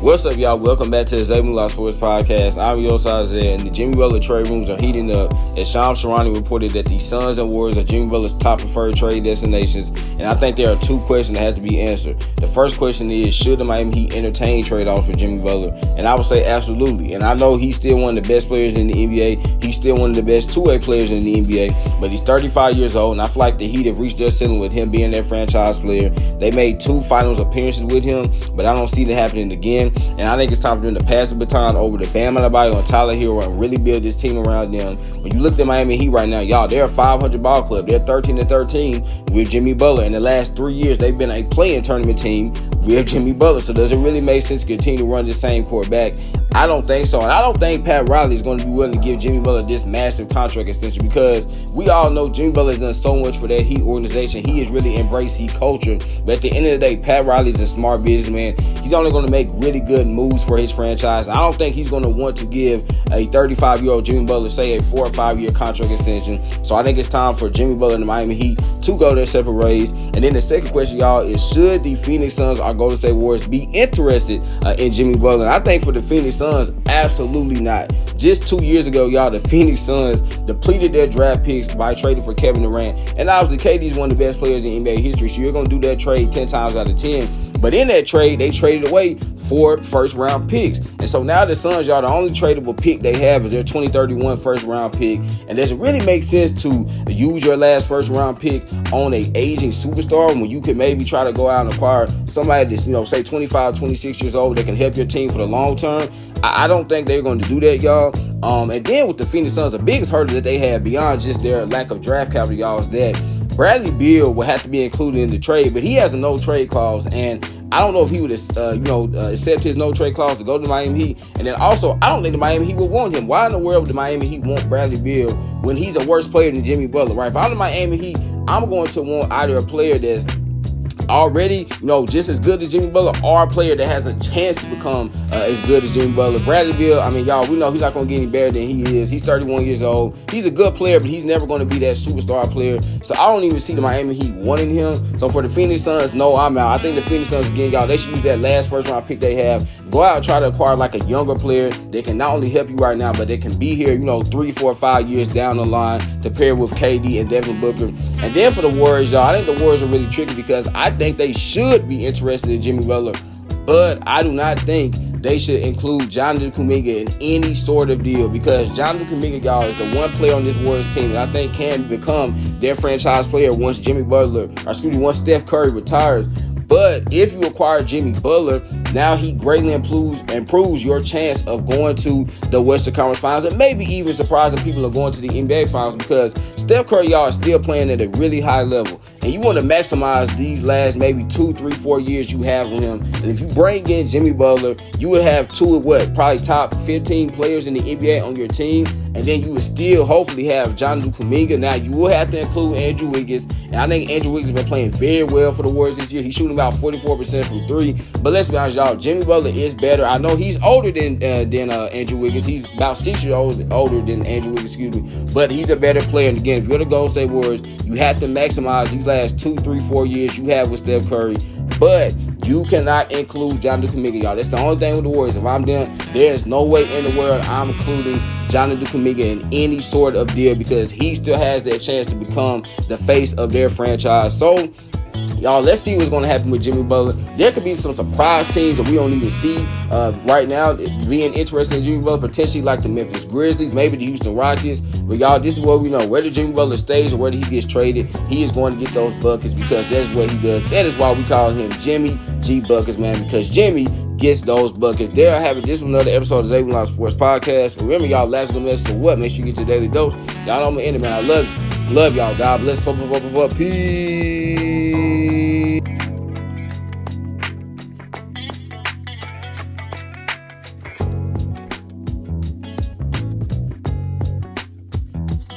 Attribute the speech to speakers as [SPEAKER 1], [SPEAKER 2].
[SPEAKER 1] What's up, y'all? Welcome back to the ZayMoolaSportsPodcast. I'm your Isaiah, and the Jimmy Butler trade rooms are heating up as Shams Charania reported that the Suns and Warriors are Jimmy Butler's top preferred trade destinations, and I think there are two questions that have to be answered. The first question is, should the Miami Heat entertain trade-offs for Jimmy Butler? And I would say absolutely. And I know he's still one of the best players in the NBA. He's still one of the best two-way players in the NBA, but he's 35 years old, and I feel like the Heat have reached their ceiling with him being their franchise player. They made 2 finals appearances with him, but I don't see that happening again. And I think it's time for them to pass the baton over to Bam Adebayo and Tyler Hero and really build this team around them. When you look at Miami Heat right now, y'all, they're a 500 ball club. They're 13-13 with Jimmy Butler. In the last 3 years, they've been a play-in tournament team with Jimmy Butler. So does it really make sense to continue to run the same core back? I don't think so. And I don't think Pat Riley is going to be willing to give Jimmy Butler this massive contract extension, because we all know Jimmy Butler has done so much for that Heat organization. He has really embraced Heat culture. But at the end of the day, Pat Riley is a smart businessman. He's only going to make really good moves for his franchise. I don't think he's going to want to give a 35-year-old Jimmy Butler, say, a 4 or 5 year contract extension. So I think it's time for Jimmy Butler and the Miami Heat to go their separate ways. And then the second question, y'all, is should the Phoenix Suns or Golden State Warriors be interested in Jimmy Butler? And I think for the Phoenix Suns, absolutely not. Just 2 years ago, y'all, the Phoenix Suns depleted their draft picks by trading for Kevin Durant. And obviously, KD is one of the best players in NBA history, so you're going to do that trade 10 times out of 10. But in that trade, they traded away 4 first-round picks. And so now the Suns, y'all, the only tradable pick they have is their 2031 first-round pick. And does it really make sense to use your last first-round pick on an aging superstar when you could maybe try to go out and acquire somebody that's, say 25, 26 years old that can help your team for the long term? I don't think they're going to do that, y'all. And then with the Phoenix Suns, the biggest hurdle that they have beyond just their lack of draft capital, y'all, is that Bradley Beal will have to be included in the trade, but he has a no-trade clause, and I don't know if he would, accept his no-trade clause to go to the Miami Heat. And then also, I don't think the Miami Heat would want him. Why in the world would the Miami Heat want Bradley Beal when he's a worse player than Jimmy Butler, right? If I'm the Miami Heat, I'm going to want either a player that's already, just as good as Jimmy Butler, or a player that has a chance to become as good as Jimmy Butler. Bradley Beal, I mean, y'all, we know he's not going to get any better than he is. He's 31 years old. He's a good player, but he's never going to be that superstar player. So I don't even see the Miami Heat wanting him. So for the Phoenix Suns, no, I'm out. I think the Phoenix Suns, again, y'all, they should use that last first-round pick they have. Go out and try to acquire like a younger player that can not only help you right now, but they can be here, 3, 4, 5 years down the line to pair with KD and Devin Booker. And then for the Warriors, y'all, I think the Warriors are really tricky because I think they should be interested in Jimmy Butler, but I do not think they should include Jonathan Kuminga in any sort of deal, because Jonathan Kuminga, y'all, is the one player on this Warriors team that I think can become their franchise player once once Steph Curry retires. But if you acquire Jimmy Butler, now he greatly improves your chance of going to the Western Conference Finals, and maybe even surprising people of going to the NBA Finals, because Steph Curry, y'all, is still playing at a really high level. And you want to maximize these last maybe 2, 3, 4 years you have with him. And if you bring in Jimmy Butler, you would have probably top 15 players in the NBA on your team. And then you would still hopefully have Jonathan Kuminga. Now, you will have to include Andrew Wiggins. And I think Andrew Wiggins has been playing very well for the Warriors this year. He's shooting about 44% from 3. But let's be honest, y'all, Jimmy Butler is better. I know he's older than Andrew Wiggins. He's about 6 years older than Andrew Wiggins, but he's a better player. And again, if you're the Golden State Warriors, you have to maximize these last 2, 3, 4 years you have with Steph Curry. But you cannot include Jonathan Kuminga, y'all. That's the only thing with the Warriors. If I'm them, there's no way in the world I'm including Jonathan Kuminga in any sort of deal, because he still has that chance to become the face of their franchise. So, y'all, let's see what's going to happen with Jimmy Butler. There could be some surprise teams that we don't even see right now being interested in Jimmy Butler, potentially like the Memphis Grizzlies, maybe the Houston Rockets. But, y'all, this is what we know. Whether Jimmy Butler stays or whether he gets traded, he is going to get those buckets, because that's what he does. That is why we call him Jimmy G Buckets, man, because Jimmy gets those buckets. There I have it. This was another episode of ZayMoolaSportsPodcast. Remember, y'all, last one message to what? Make sure you get your daily dose. Y'all know I'm going to end it, man. I love y'all. God bless. Peace.